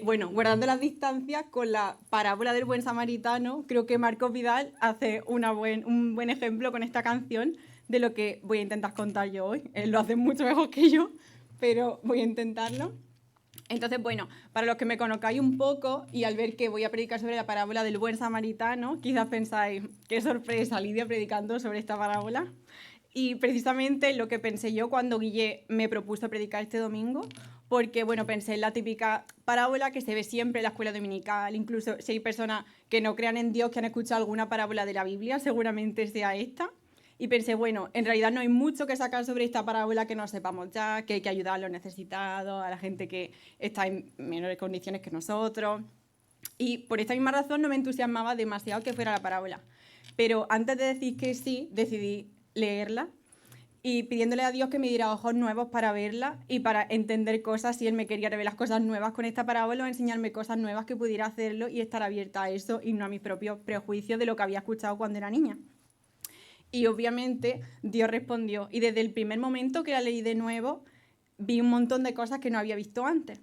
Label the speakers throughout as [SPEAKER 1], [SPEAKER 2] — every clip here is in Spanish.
[SPEAKER 1] Bueno, guardando las distancias con la parábola del buen samaritano, creo que Marcos Vidal hace un buen ejemplo con esta canción de lo que voy a intentar contar yo hoy. Él lo hace mucho mejor que yo, pero voy a intentarlo. Entonces, bueno, para los que me conozcáis un poco y al ver que voy a predicar sobre la parábola del buen samaritano, quizás pensáis, qué sorpresa, Lidia predicando sobre esta parábola. Y precisamente lo que pensé yo cuando Guille me propuso predicar este domingo, porque, bueno, pensé en la típica parábola que se ve siempre en la escuela dominical, incluso si hay personas que no crean en Dios, que han escuchado alguna parábola de la Biblia, seguramente sea esta. Y pensé, bueno, en realidad no hay mucho que sacar sobre esta parábola que no sepamos ya, que hay que ayudar a los necesitados, a la gente que está en menores condiciones que nosotros. Y por esta misma razón no me entusiasmaba demasiado que fuera la parábola. Pero antes de decir que sí, decidí leerla y pidiéndole a Dios que me diera ojos nuevos para verla y para entender cosas, si Él me quería revelar cosas nuevas con esta parábola o enseñarme cosas nuevas que pudiera hacerlo y estar abierta a eso y no a mis propios prejuicios de lo que había escuchado cuando era niña. Y obviamente Dios respondió. Y desde el primer momento que la leí de nuevo, vi un montón de cosas que no había visto antes.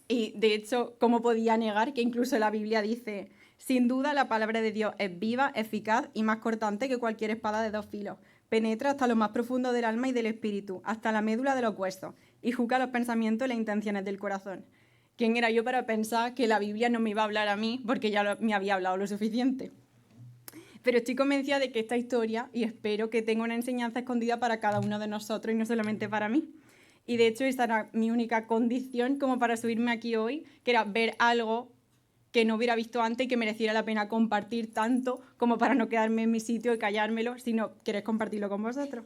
[SPEAKER 1] Y de hecho, ¿cómo podía negar que incluso la Biblia dice, sin duda la palabra de Dios es viva, eficaz y más cortante que cualquier espada de dos filos? Penetra hasta lo más profundo del alma y del espíritu, hasta la médula de los huesos, y juzga los pensamientos y las intenciones del corazón. ¿Quién era yo para pensar que la Biblia no me iba a hablar a mí porque ya me había hablado lo suficiente? Pero estoy convencida de que esta historia, y espero que tenga una enseñanza escondida para cada uno de nosotros y no solamente para mí. Y de hecho esa era mi única condición como para subirme aquí hoy, que era ver algo que no hubiera visto antes y que mereciera la pena compartir tanto como para no quedarme en mi sitio y callármelo, si no queréis compartirlo con vosotros.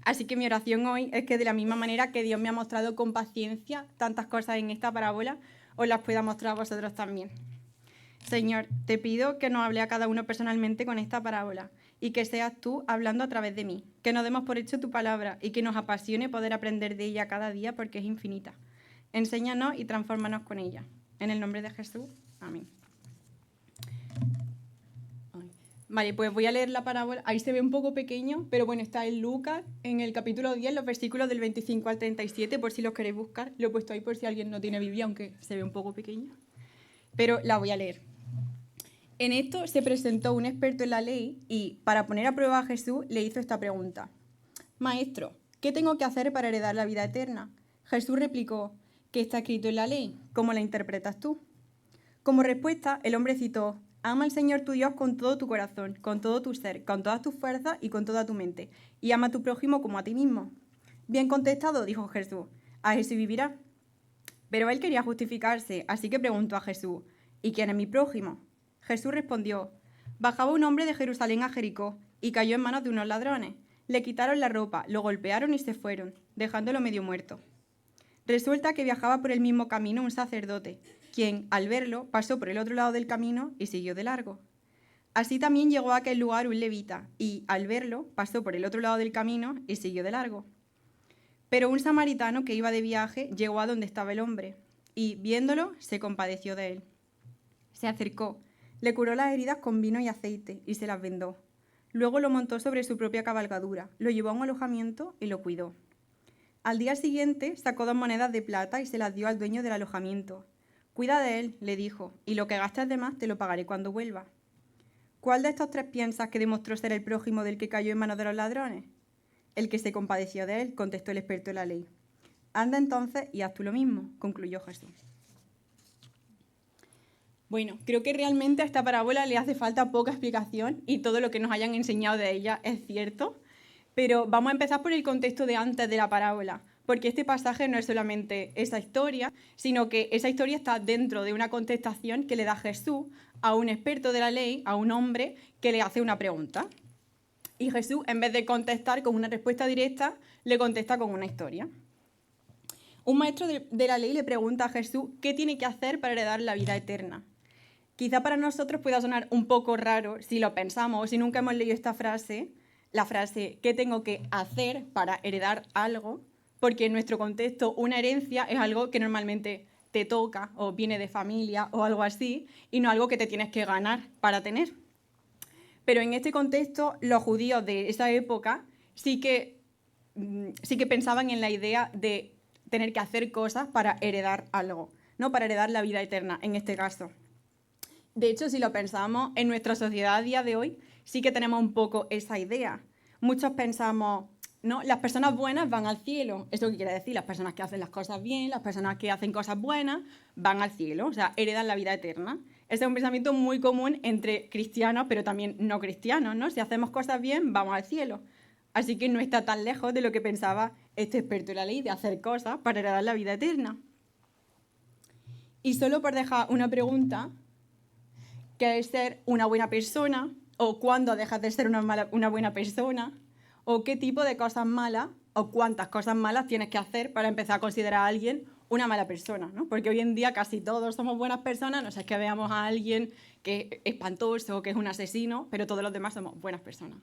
[SPEAKER 1] Así que mi oración hoy es que de la misma manera que Dios me ha mostrado con paciencia tantas cosas en esta parábola, os las pueda mostrar a vosotros también. Señor, te pido que nos hable a cada uno personalmente con esta parábola y que seas tú hablando a través de mí, que nos demos por hecho tu palabra y que nos apasione poder aprender de ella cada día porque es infinita. Enséñanos y transfórmanos con ella. En el nombre de Jesús. Amén. Vale, pues voy a leer la parábola. Ahí se ve un poco pequeño, pero bueno, está en Lucas, en el capítulo 10, los versículos del 25 al 37, por si los queréis buscar. Lo he puesto ahí por si alguien no tiene Biblia, aunque se ve un poco pequeño. Pero la voy a leer. En esto se presentó un experto en la ley y, para poner a prueba a Jesús, le hizo esta pregunta. Maestro, ¿qué tengo que hacer para heredar la vida eterna? Jesús replicó, ¿qué está escrito en la ley? ¿Cómo la interpretas tú? Como respuesta, el hombre citó, ama al Señor tu Dios con todo tu corazón, con todo tu ser, con todas tus fuerzas y con toda tu mente, y ama a tu prójimo como a ti mismo. Bien contestado, dijo Jesús, a eso vivirá. Pero él quería justificarse, así que preguntó a Jesús, ¿y quién es mi prójimo? Jesús respondió, bajaba un hombre de Jerusalén a Jericó y cayó en manos de unos ladrones. Le quitaron la ropa, lo golpearon y se fueron, dejándolo medio muerto. Resulta que viajaba por el mismo camino un sacerdote, quien, al verlo, pasó por el otro lado del camino y siguió de largo. Así también llegó a aquel lugar un levita, y, al verlo, pasó por el otro lado del camino y siguió de largo. Pero un samaritano que iba de viaje llegó a donde estaba el hombre, y, viéndolo, se compadeció de él. Se acercó, le curó las heridas con vino y aceite, y se las vendó. Luego lo montó sobre su propia cabalgadura, lo llevó a un alojamiento y lo cuidó. Al día siguiente sacó 2 monedas de plata y se las dio al dueño del alojamiento. Cuida de él, le dijo, y lo que gastes de más te lo pagaré cuando vuelva. ¿Cuál de estos 3 piensas que demostró ser el prójimo del que cayó en manos de los ladrones? El que se compadeció de él, contestó el experto en la ley. Anda entonces y haz tú lo mismo, concluyó Jesús. Bueno, creo que realmente a esta parábola le hace falta poca explicación y todo lo que nos hayan enseñado de ella es cierto, pero vamos a empezar por el contexto de antes de la parábola, porque este pasaje no es solamente esa historia, sino que esa historia está dentro de una contestación que le da Jesús a un experto de la ley, a un hombre que le hace una pregunta. Y Jesús, en vez de contestar con una respuesta directa, le contesta con una historia. Un maestro de la ley le pregunta a Jesús qué tiene que hacer para heredar la vida eterna. Quizá para nosotros pueda sonar un poco raro si lo pensamos o si nunca hemos leído esta frase, la frase ¿qué tengo que hacer para heredar algo? Porque en nuestro contexto una herencia es algo que normalmente te toca o viene de familia o algo así y no algo que te tienes que ganar para tener. Pero en este contexto los judíos de esa época sí que pensaban en la idea de tener que hacer cosas para heredar algo. ¿no? Para heredar la vida eterna, en este caso. De hecho, si lo pensamos, en nuestra sociedad a día de hoy sí que tenemos un poco esa idea. Muchos pensamos, ¿no? Las personas buenas van al cielo. ¿Eso qué quiere decir? Las personas que hacen las cosas bien, las personas que hacen cosas buenas, van al cielo, o sea, heredan la vida eterna. Ese es un pensamiento muy común entre cristianos, pero también no cristianos, ¿no? Si hacemos cosas bien, vamos al cielo. Así que no está tan lejos de lo que pensaba este experto en la ley de hacer cosas para heredar la vida eterna. Y solo por dejar una pregunta, ¿qué es ser una buena persona? ¿O cuándo dejas de ser una buena persona? ¿O qué tipo de cosas malas o cuántas cosas malas tienes que hacer para empezar a considerar a alguien una mala persona, ¿no? Porque hoy en día casi todos somos buenas personas, no sé, es que veamos a alguien que es espantoso, que es un asesino, pero todos los demás somos buenas personas.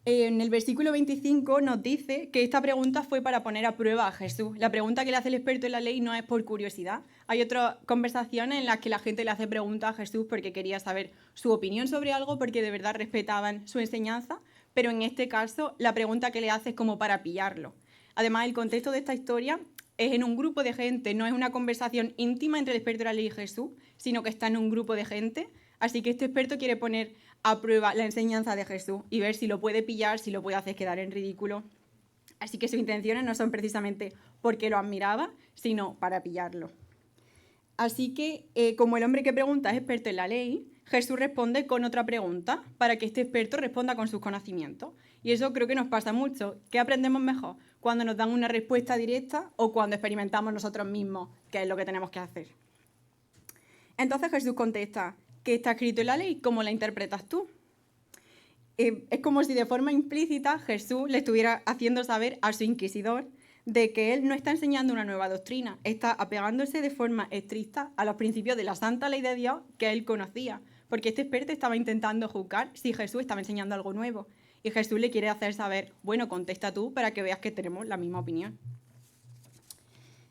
[SPEAKER 1] En el versículo 25 nos dice que esta pregunta fue para poner a prueba a Jesús. La pregunta que le hace el experto en la ley no es por curiosidad. Hay otras conversaciones en las que la gente le hace preguntas a Jesús porque quería saber su opinión sobre algo, porque de verdad respetaban su enseñanza, pero en este caso la pregunta que le hace es como para pillarlo. Además, el contexto de esta historia es en un grupo de gente, no es una conversación íntima entre el experto en la ley y Jesús, sino que está en un grupo de gente. Así que este experto quiere poner a prueba la enseñanza de Jesús y ver si lo puede pillar, si lo puede hacer quedar en ridículo. Así que sus intenciones no son precisamente porque lo admiraba, sino para pillarlo. Así que, como el hombre que pregunta es experto en la ley, Jesús responde con otra pregunta para que este experto responda con sus conocimientos. Y eso creo que nos pasa mucho. ¿Qué aprendemos mejor? ¿Cuando nos dan una respuesta directa o cuando experimentamos nosotros mismos qué es lo que tenemos que hacer? Entonces Jesús contesta, ¿qué está escrito en la ley? ¿Cómo la interpretas tú? Es como si de forma implícita Jesús le estuviera haciendo saber a su inquisidor de que él no está enseñando una nueva doctrina, está apegándose de forma estricta a los principios de la santa ley de Dios que él conocía, porque este experto estaba intentando juzgar si Jesús estaba enseñando algo nuevo. Y Jesús le quiere hacer saber, bueno, contesta tú para que veas que tenemos la misma opinión.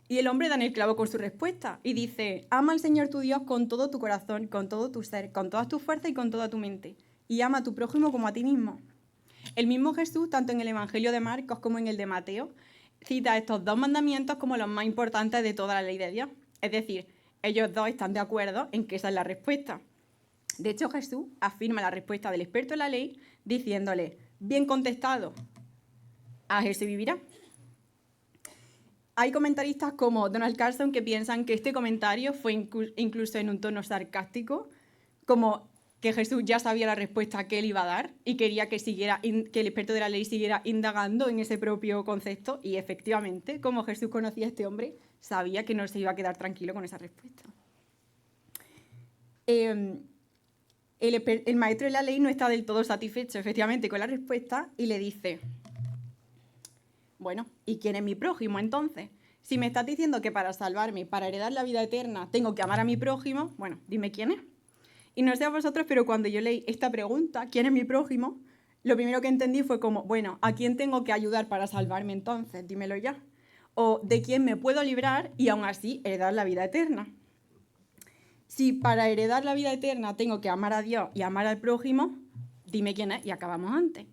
[SPEAKER 1] Y el hombre da en el clavo con su respuesta y dice, ama al Señor tu Dios con todo tu corazón, con todo tu ser, con todas tus fuerzas y con toda tu mente. Y ama a tu prójimo como a ti mismo. El mismo Jesús, tanto en el Evangelio de Marcos como en el de Mateo, cita estos dos mandamientos como los más importantes de toda la ley de Dios. Es decir, ellos dos están de acuerdo en que esa es la respuesta. De hecho, Jesús afirma la respuesta del experto en la ley diciéndole, bien contestado, haz eso y vivirá. Hay comentaristas como Donald Carson que piensan que este comentario fue incluso en un tono sarcástico, como que Jesús ya sabía la respuesta que él iba a dar y quería que el experto de la ley siguiera indagando en ese propio concepto, y efectivamente, como Jesús conocía a este hombre, sabía que no se iba a quedar tranquilo con esa respuesta. El maestro de la ley no está del todo satisfecho, efectivamente, con la respuesta y le dice, bueno, ¿y quién es mi prójimo entonces? Si me estás diciendo que para salvarme, para heredar la vida eterna, tengo que amar a mi prójimo, bueno, dime quién es. Y no sé a vosotros, pero cuando yo leí esta pregunta, ¿quién es mi prójimo?, lo primero que entendí fue como, bueno, ¿a quién tengo que ayudar para salvarme entonces? Dímelo ya. O ¿de quién me puedo librar y aún así heredar la vida eterna? Si para heredar la vida eterna tengo que amar a Dios y amar al prójimo, dime quién es y acabamos antes.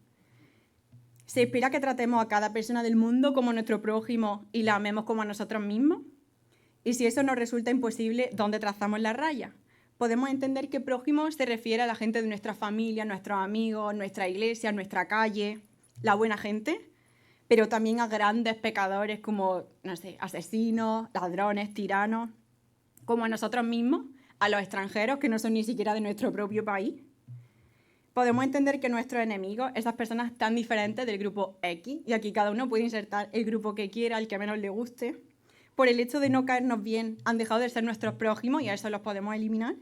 [SPEAKER 1] ¿Se espera que tratemos a cada persona del mundo como nuestro prójimo y la amemos como a nosotros mismos? Y si eso nos resulta imposible, ¿dónde trazamos la raya? Podemos entender que prójimo se refiere a la gente de nuestra familia, nuestros amigos, nuestra iglesia, nuestra calle, la buena gente, pero también a grandes pecadores como, no sé, asesinos, ladrones, tiranos, como a nosotros mismos, a los extranjeros que no son ni siquiera de nuestro propio país. Podemos entender que nuestros enemigos, esas personas tan diferentes del grupo X, y aquí cada uno puede insertar el grupo que quiera, el que menos le guste, por el hecho de no caernos bien, han dejado de ser nuestros prójimos y a eso los podemos eliminar.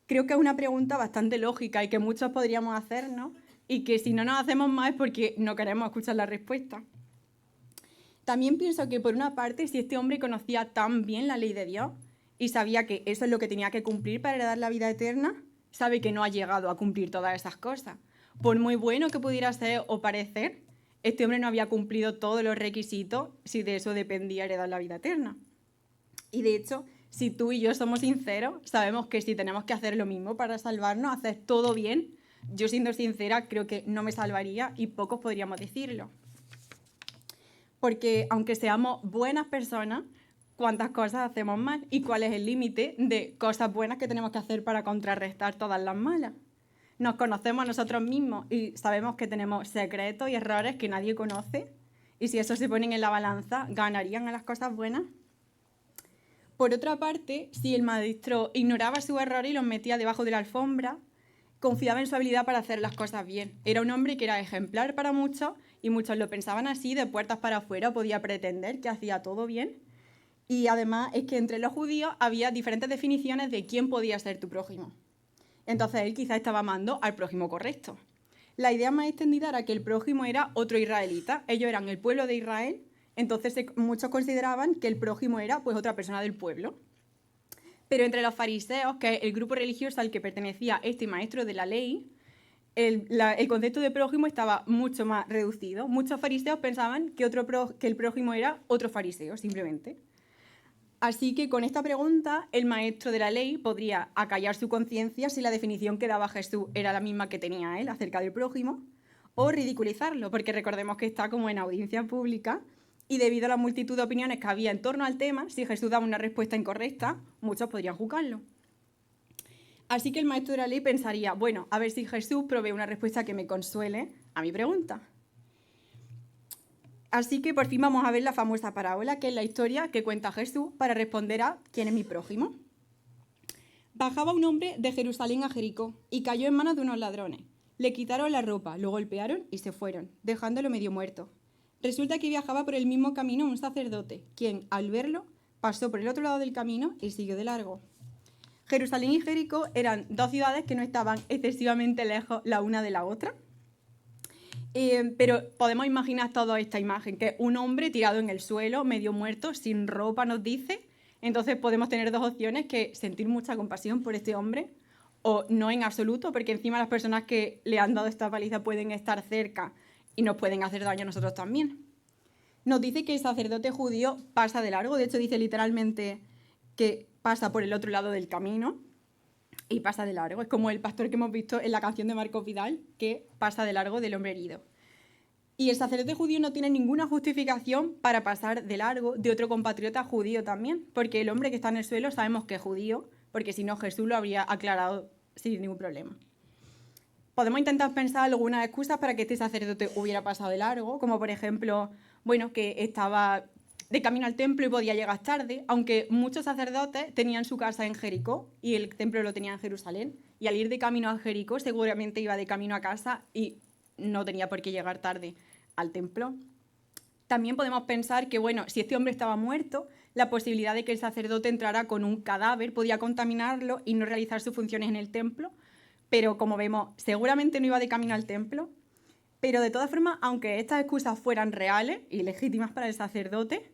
[SPEAKER 1] Creo que es una pregunta bastante lógica y que muchos podríamos hacernos, y que si no nos hacemos más es porque no queremos escuchar la respuesta. También pienso que, por una parte, si este hombre conocía tan bien la ley de Dios y sabía que eso es lo que tenía que cumplir para heredar la vida eterna, sabe que no ha llegado a cumplir todas esas cosas. Por muy bueno que pudiera ser o parecer, este hombre no había cumplido todos los requisitos si de eso dependía heredar la vida eterna. Y de hecho, si tú y yo somos sinceros, sabemos que si tenemos que hacer lo mismo para salvarnos, hacer todo bien, yo siendo sincera creo que no me salvaría y pocos podríamos decirlo. Porque aunque seamos buenas personas, cuántas cosas hacemos mal y cuál es el límite de cosas buenas que tenemos que hacer para contrarrestar todas las malas. Nos conocemos a nosotros mismos y sabemos que tenemos secretos y errores que nadie conoce, y si eso se ponen en la balanza, ¿ganarían a las cosas buenas? Por otra parte, si el maestro ignoraba sus errores y los metía debajo de la alfombra, confiaba en su habilidad para hacer las cosas bien. Era un hombre que era ejemplar para muchos y muchos lo pensaban así, de puertas para afuera, podía pretender que hacía todo bien. Y además es que entre los judíos había diferentes definiciones de quién podía ser tu prójimo. Entonces él quizás estaba amando al prójimo correcto. La idea más extendida era que el prójimo era otro israelita. Ellos eran el pueblo de Israel, entonces muchos consideraban que el prójimo era pues otra persona del pueblo. Pero entre los fariseos, que es el grupo religioso al que pertenecía este maestro de la ley, el concepto de prójimo estaba mucho más reducido. Muchos fariseos pensaban que el prójimo era otro fariseo, simplemente. Así que con esta pregunta, el maestro de la ley podría acallar su conciencia si la definición que daba Jesús era la misma que tenía él acerca del prójimo, o ridiculizarlo, porque recordemos que está como en audiencia pública, y debido a la multitud de opiniones que había en torno al tema, si Jesús daba una respuesta incorrecta, muchos podrían juzgarlo. Así que el maestro de la ley pensaría, bueno, a ver si Jesús provee una respuesta que me consuele a mi pregunta. Así que por fin vamos a ver la famosa parábola, que es la historia que cuenta Jesús para responder a ¿quién es mi prójimo? Bajaba un hombre de Jerusalén a Jericó y cayó en manos de unos ladrones. Le quitaron la ropa, lo golpearon y se fueron, dejándolo medio muerto. Resulta que viajaba por el mismo camino un sacerdote, quien, al verlo, pasó por el otro lado del camino y siguió de largo. Jerusalén y Jericó eran dos ciudades que no estaban excesivamente lejos la una de la otra. Pero podemos imaginar toda esta imagen, que un hombre tirado en el suelo, medio muerto, sin ropa, nos dice. Entonces podemos tener dos opciones, que sentir mucha compasión por este hombre, o no en absoluto, porque encima las personas que le han dado esta paliza pueden estar cerca y nos pueden hacer daño a nosotros también. Nos dice que el sacerdote judío pasa de largo, de hecho dice literalmente que pasa por el otro lado del camino y pasa de largo. Es como el pastor que hemos visto en la canción de Marcos Vidal, que pasa de largo del hombre herido. Y el sacerdote judío no tiene ninguna justificación para pasar de largo de otro compatriota judío también, porque el hombre que está en el suelo sabemos que es judío, porque si no Jesús lo habría aclarado sin ningún problema. Podemos intentar pensar algunas excusas para que este sacerdote hubiera pasado de largo, como por ejemplo, bueno, que estaba de camino al templo y podía llegar tarde, aunque muchos sacerdotes tenían su casa en Jericó y el templo lo tenía en Jerusalén, y al ir de camino a Jericó seguramente iba de camino a casa y no tenía por qué llegar tarde al templo. También podemos pensar que, bueno, si este hombre estaba muerto, la posibilidad de que el sacerdote entrara con un cadáver podía contaminarlo y no realizar sus funciones en el templo, pero como vemos, seguramente no iba de camino al templo. Pero de todas formas, aunque estas excusas fueran reales y legítimas para el sacerdote,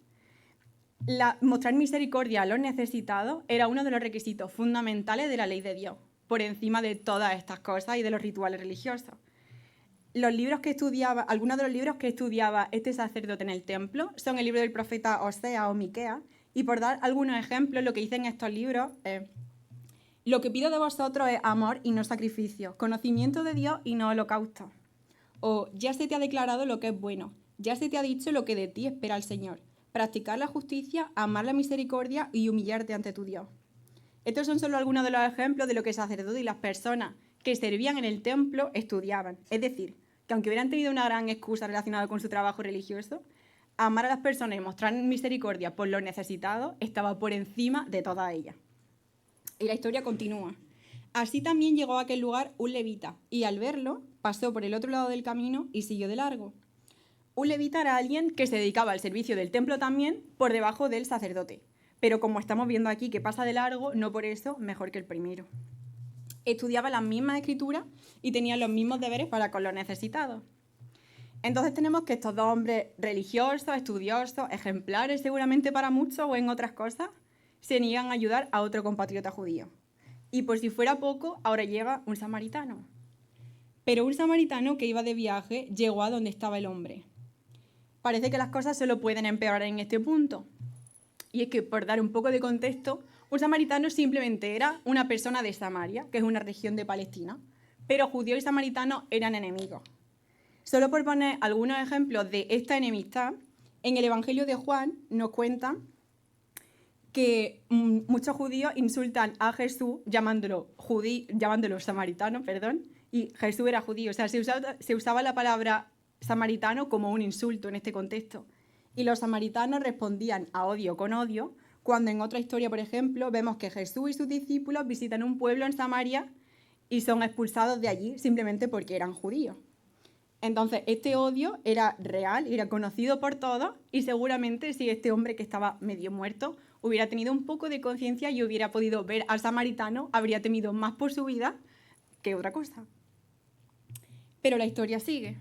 [SPEAKER 1] mostrar misericordia a los necesitados era uno de los requisitos fundamentales de la ley de Dios, por encima de todas estas cosas y de los rituales religiosos. Algunos de los libros que estudiaba este sacerdote en el templo son el libro del profeta Oseas o Miqueas, y por dar algunos ejemplos, lo que dicen estos libros es: lo que pido de vosotros es amor y no sacrificio, conocimiento de Dios y no holocausto. O ya se te ha declarado lo que es bueno, ya se te ha dicho lo que de ti espera el Señor, practicar la justicia, amar la misericordia y humillarte ante tu Dios. Estos son solo algunos de los ejemplos de lo que el sacerdote y las personas que servían en el templo estudiaban. Es decir, que aunque hubieran tenido una gran excusa relacionada con su trabajo religioso, amar a las personas y mostrar misericordia por los necesitados estaba por encima de todas ellas. Y la historia continúa. Así también llegó a aquel lugar un levita, y al verlo, pasó por el otro lado del camino y siguió de largo. Un levita era alguien que se dedicaba al servicio del templo también por debajo del sacerdote, pero como estamos viendo aquí que pasa de largo, no por eso mejor que el primero. Estudiaba las mismas escrituras y tenía los mismos deberes para con los necesitados. Entonces tenemos que estos dos hombres religiosos, estudiosos, ejemplares seguramente para muchos o en otras cosas, se niegan a ayudar a otro compatriota judío. Y por si fuera poco, ahora llega un samaritano. Pero un samaritano que iba de viaje llegó a donde estaba el hombre. Parece que las cosas solo pueden empeorar en este punto. Y es que, por dar un poco de contexto, un samaritano simplemente era una persona de Samaria, que es una región de Palestina, pero judíos y samaritanos eran enemigos. Solo por poner algunos ejemplos de esta enemistad, en el Evangelio de Juan nos cuentan que muchos judíos insultan a Jesús llamándolo samaritano, y Jesús era judío. O sea, se usaba la palabra samaritano como un insulto en este contexto. Y los samaritanos respondían a odio con odio, cuando en otra historia, por ejemplo, vemos que Jesús y sus discípulos visitan un pueblo en Samaria y son expulsados de allí simplemente porque eran judíos. Entonces, este odio era real, era conocido por todos, y seguramente si este hombre que estaba medio muerto hubiera tenido un poco de conciencia y hubiera podido ver al samaritano, habría temido más por su vida que otra cosa. Pero la historia sigue.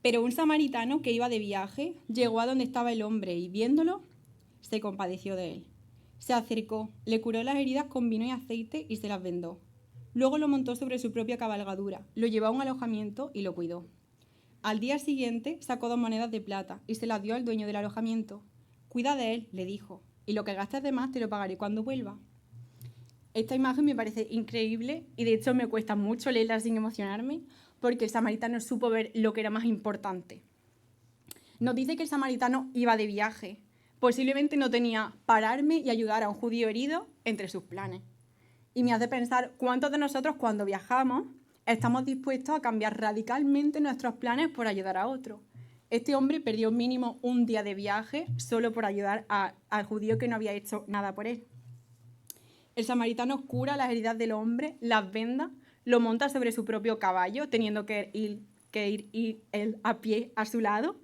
[SPEAKER 1] Pero un samaritano que iba de viaje llegó a donde estaba el hombre y viéndolo, se compadeció de él. Se acercó, le curó las heridas con vino y aceite y se las vendó. Luego lo montó sobre su propia cabalgadura, lo llevó a un alojamiento y lo cuidó. Al día siguiente sacó 2 monedas de plata y se las dio al dueño del alojamiento. Cuida de él, le dijo, y lo que gastes de más te lo pagaré cuando vuelva. Esta imagen me parece increíble y de hecho me cuesta mucho leerla sin emocionarme porque el samaritano supo ver lo que era más importante. Nos dice que el samaritano iba de viaje. Posiblemente no tenía pararme y ayudar a un judío herido entre sus planes. Y me hace pensar cuántos de nosotros cuando viajamos estamos dispuestos a cambiar radicalmente nuestros planes por ayudar a otro. Este hombre perdió mínimo un día de viaje solo por ayudar al judío que no había hecho nada por él. El samaritano cura las heridas del hombre, las venda, lo monta sobre su propio caballo, teniendo que ir él a pie a su lado,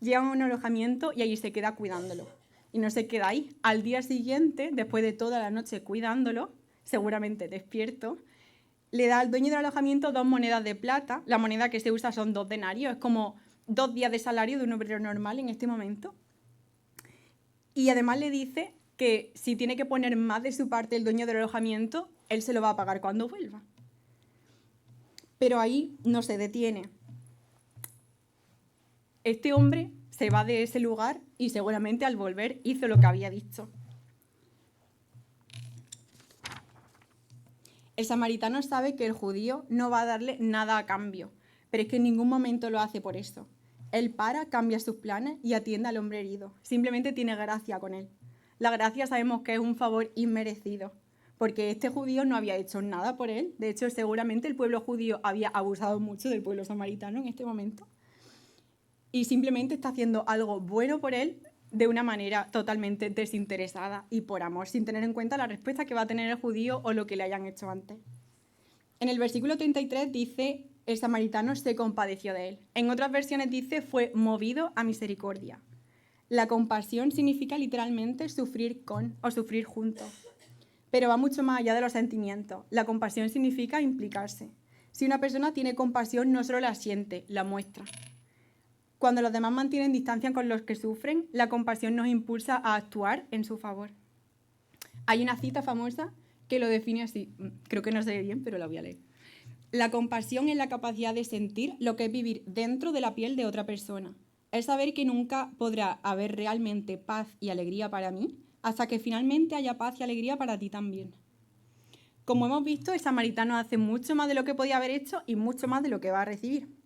[SPEAKER 1] llega a un alojamiento y allí se queda cuidándolo. Y no se queda ahí. Al día siguiente, después de toda la noche cuidándolo, seguramente despierto, le da al dueño del alojamiento 2 monedas de plata. La moneda que se usa son 2 denarios, es como 2 días de salario de un obrero normal en este momento. Y además le dice que si tiene que poner más de su parte el dueño del alojamiento, él se lo va a pagar cuando vuelva. Pero ahí no se detiene. Este hombre se va de ese lugar y seguramente al volver hizo lo que había dicho. El samaritano sabe que el judío no va a darle nada a cambio, pero es que en ningún momento lo hace por eso. Él cambia sus planes y atiende al hombre herido. Simplemente tiene gracia con él. La gracia sabemos que es un favor inmerecido, porque este judío no había hecho nada por él. De hecho, seguramente el pueblo judío había abusado mucho del pueblo samaritano en este momento. Y simplemente está haciendo algo bueno por él de una manera totalmente desinteresada y por amor, sin tener en cuenta la respuesta que va a tener el judío o lo que le hayan hecho antes. En el versículo 33 dice, el samaritano se compadeció de él. En otras versiones dice, fue movido a misericordia. La compasión significa literalmente sufrir con o sufrir junto, pero va mucho más allá de los sentimientos. La compasión significa implicarse. Si una persona tiene compasión, no solo la siente, la muestra. Cuando los demás mantienen distancia con los que sufren, la compasión nos impulsa a actuar en su favor. Hay una cita famosa que lo define así. Creo que no sé bien, pero la voy a leer. La compasión es la capacidad de sentir lo que es vivir dentro de la piel de otra persona. Es saber que nunca podrá haber realmente paz y alegría para mí hasta que finalmente haya paz y alegría para ti también. Como hemos visto, el samaritano hace mucho más de lo que podía haber hecho y mucho más de lo que va a recibir.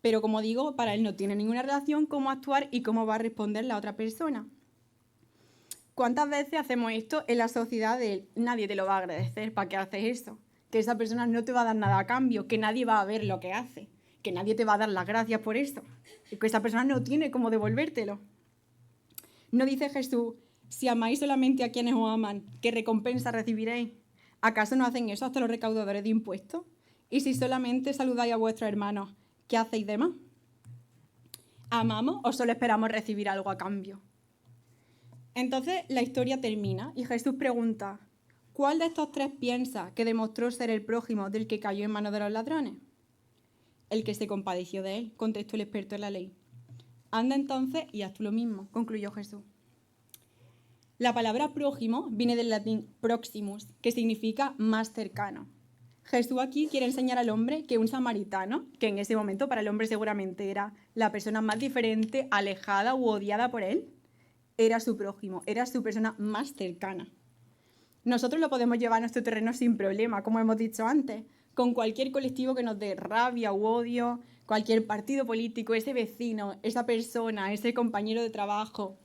[SPEAKER 1] Pero como digo, para él no tiene ninguna relación cómo actuar y cómo va a responder la otra persona. ¿Cuántas veces hacemos esto en la sociedad de nadie te lo va a agradecer? ¿Para qué haces eso? Que esa persona no te va a dar nada a cambio, que nadie va a ver lo que hace, que nadie te va a dar las gracias por eso, y que esa persona no tiene cómo devolvértelo. ¿No dice Jesús, si amáis solamente a quienes os aman, qué recompensa recibiréis? ¿Acaso no hacen eso hasta los recaudadores de impuestos? Y si solamente saludáis a vuestros hermanos, ¿qué hacéis de más? ¿Amamos o solo esperamos recibir algo a cambio? Entonces la historia termina y Jesús pregunta, ¿cuál de estos 3 piensa que demostró ser el prójimo del que cayó en manos de los ladrones? El que se compadeció de él, contestó el experto en la ley. Anda entonces y haz tú lo mismo, concluyó Jesús. La palabra prójimo viene del latín proximus, que significa más cercano. Jesús aquí quiere enseñar al hombre que un samaritano, que en ese momento para el hombre seguramente era la persona más diferente, alejada u odiada por él, era su prójimo, era su persona más cercana. Nosotros lo podemos llevar a nuestro terreno sin problema, como hemos dicho antes, con cualquier colectivo que nos dé rabia u odio, cualquier partido político, ese vecino, esa persona, ese compañero de trabajo.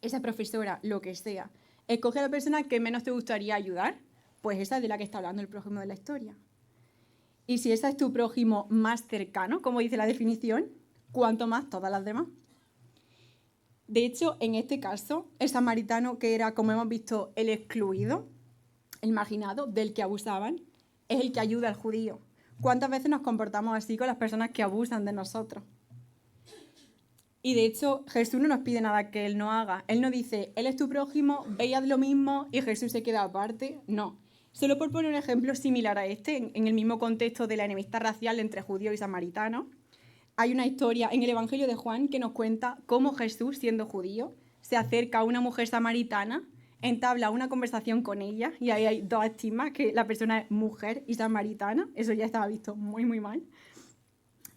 [SPEAKER 1] esa profesora, lo que sea, escoge a la persona que menos te gustaría ayudar, pues esa es de la que está hablando el prójimo de la historia. Y si ese es tu prójimo más cercano, como dice la definición, cuanto más todas las demás. De hecho, en este caso, el samaritano, que era, como hemos visto, el excluido, el marginado, del que abusaban, es el que ayuda al judío. ¿Cuántas veces nos comportamos así con las personas que abusan de nosotros? Y de hecho, Jesús no nos pide nada que Él no haga. Él no dice, Él es tu prójimo, veis lo mismo y Jesús se queda aparte. No. Solo por poner un ejemplo similar a este, en el mismo contexto de la enemistad racial entre judíos y samaritanos, hay una historia en el Evangelio de Juan que nos cuenta cómo Jesús, siendo judío, se acerca a una mujer samaritana, entabla una conversación con ella, y ahí hay dos estigmas, que la persona es mujer y samaritana, eso ya estaba visto muy, muy mal.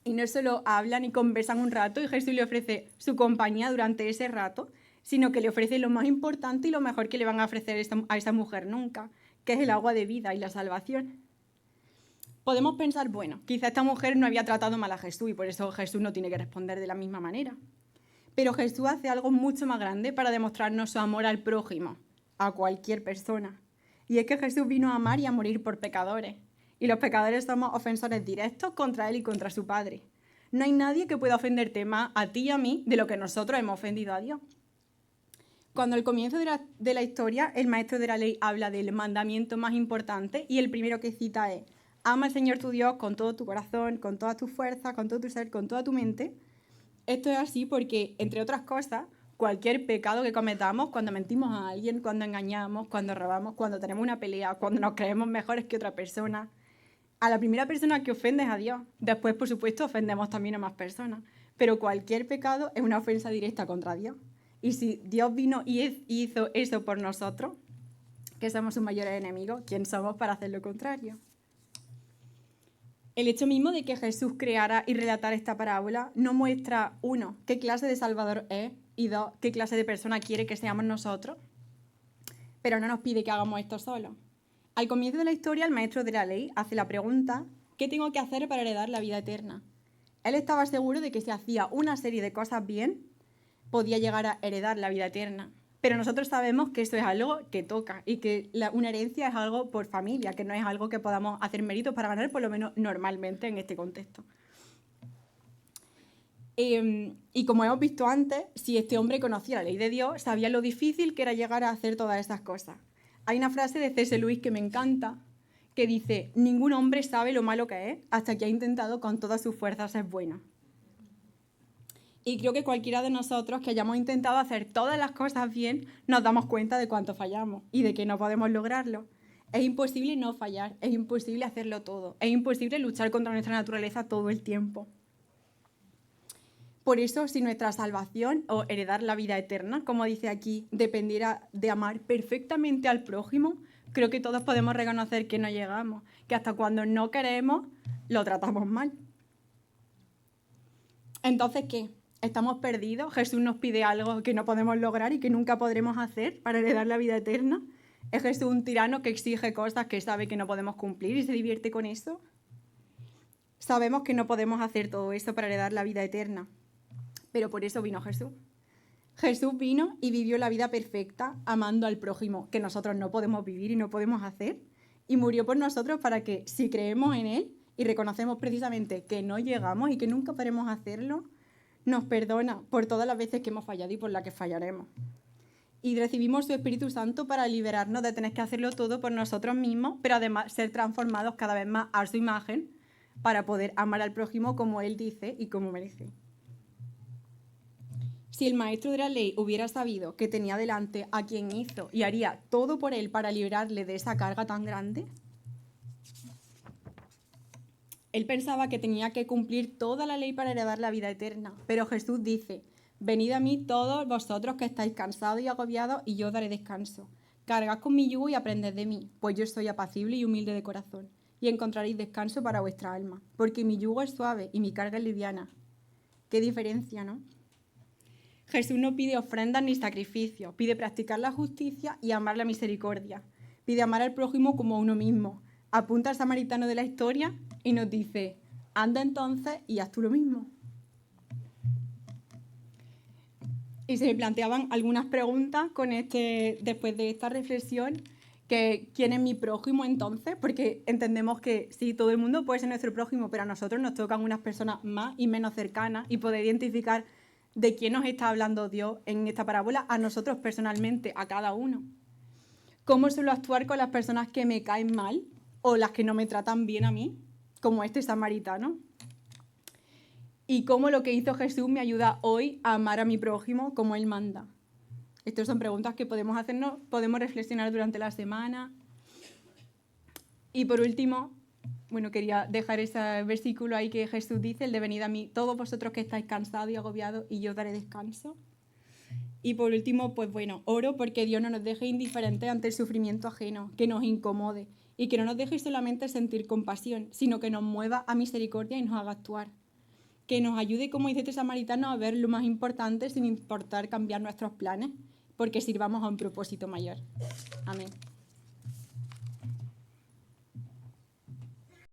[SPEAKER 1] Y no solo hablan y conversan un rato y Jesús le ofrece su compañía durante ese rato, sino que le ofrece lo más importante y lo mejor que le van a ofrecer a esa mujer nunca, que es el agua de vida y la salvación. Podemos pensar, bueno, quizá esta mujer no había tratado mal a Jesús y por eso Jesús no tiene que responder de la misma manera. Pero Jesús hace algo mucho más grande para demostrarnos su amor al prójimo, a cualquier persona. Y es que Jesús vino a amar y a morir por pecadores. Y los pecadores somos ofensores directos contra Él y contra su Padre. No hay nadie que pueda ofenderte más a ti y a mí de lo que nosotros hemos ofendido a Dios. Cuando al comienzo de la historia el maestro de la ley habla del mandamiento más importante y el primero que cita es: ama al Señor tu Dios con todo tu corazón, con todas tus fuerzas, con todo tu ser, con toda tu mente. Esto es así porque, entre otras cosas, cualquier pecado que cometamos, cuando mentimos a alguien, cuando engañamos, cuando robamos, cuando tenemos una pelea, cuando nos creemos mejores que otra persona, a la primera persona que ofendes es a Dios. Después, por supuesto, ofendemos también a más personas. Pero cualquier pecado es una ofensa directa contra Dios. Y si Dios vino y hizo eso por nosotros, que somos sus mayores enemigos, ¿quién somos para hacer lo contrario? El hecho mismo de que Jesús creara y relatara esta parábola no muestra, uno, qué clase de Salvador es, y dos, qué clase de persona quiere que seamos nosotros, pero no nos pide que hagamos esto solos. Al comienzo de la historia, el maestro de la ley hace la pregunta: ¿qué tengo que hacer para heredar la vida eterna? Él estaba seguro de que si hacía una serie de cosas bien, podía llegar a heredar la vida eterna. Pero nosotros sabemos que eso es algo que toca y que una herencia es algo por familia, que no es algo que podamos hacer méritos para ganar, por lo menos normalmente en este contexto. Y como hemos visto antes, si este hombre conocía la ley de Dios, sabía lo difícil que era llegar a hacer todas esas cosas. Hay una frase de C.S. Lewis que me encanta, que dice: ningún hombre sabe lo malo que es hasta que ha intentado con todas sus fuerzas ser bueno. Y creo que cualquiera de nosotros que hayamos intentado hacer todas las cosas bien, nos damos cuenta de cuánto fallamos y de que no podemos lograrlo. Es imposible no fallar, es imposible hacerlo todo, es imposible luchar contra nuestra naturaleza todo el tiempo. Por eso, si nuestra salvación o heredar la vida eterna, como dice aquí, dependiera de amar perfectamente al prójimo, creo que todos podemos reconocer que no llegamos, que hasta cuando no queremos, lo tratamos mal. Entonces, ¿qué? ¿Estamos perdidos? ¿Jesús nos pide algo que no podemos lograr y que nunca podremos hacer para heredar la vida eterna? ¿Es Jesús un tirano que exige cosas que sabe que no podemos cumplir y se divierte con eso? Sabemos que no podemos hacer todo eso para heredar la vida eterna, pero por eso vino Jesús. Jesús vino y vivió la vida perfecta, amando al prójimo, que nosotros no podemos vivir y no podemos hacer, y murió por nosotros para que, si creemos en Él y reconocemos precisamente que no llegamos y que nunca podremos hacerlo, nos perdona por todas las veces que hemos fallado y por las que fallaremos. Y recibimos su Espíritu Santo para liberarnos de tener que hacerlo todo por nosotros mismos, pero además ser transformados cada vez más a su imagen para poder amar al prójimo como Él dice y como merece. Si el maestro de la ley hubiera sabido que tenía delante a quien hizo y haría todo por él para librarle de esa carga tan grande, él pensaba que tenía que cumplir toda la ley para heredar la vida eterna. Pero Jesús dice: venid a mí todos vosotros que estáis cansados y agobiados, y yo os daré descanso. Cargad con mi yugo y aprended de mí, pues yo soy apacible y humilde de corazón, y encontraréis descanso para vuestra alma, porque mi yugo es suave y mi carga es liviana. Qué diferencia, ¿no? Jesús no pide ofrendas ni sacrificios, pide practicar la justicia y amar la misericordia. Pide amar al prójimo como a uno mismo. Apunta al samaritano de la historia y nos dice: anda entonces y haz tú lo mismo. Y se me planteaban algunas preguntas después de esta reflexión, que ¿quién es mi prójimo entonces? Porque entendemos que sí, todo el mundo puede ser nuestro prójimo, pero a nosotros nos tocan unas personas más y menos cercanas, y poder identificar de quién nos está hablando Dios en esta parábola a nosotros personalmente, a cada uno. ¿Cómo suelo actuar con las personas que me caen mal o las que no me tratan bien a mí, como este samaritano? Y cómo lo que hizo Jesús me ayuda hoy a amar a mi prójimo como Él manda. Estas son preguntas que podemos hacernos, podemos reflexionar durante la semana. Y por último, bueno, quería dejar ese versículo ahí que Jesús dice, el de venid a mí, todos vosotros que estáis cansados y agobiados, y yo os daré descanso. Y por último, pues bueno, oro porque Dios no nos deje indiferentes ante el sufrimiento ajeno, que nos incomode, y que no nos deje solamente sentir compasión, sino que nos mueva a misericordia y nos haga actuar. Que nos ayude, como dice este samaritano, a ver lo más importante sin importar cambiar nuestros planes, porque sirvamos a un propósito mayor. Amén.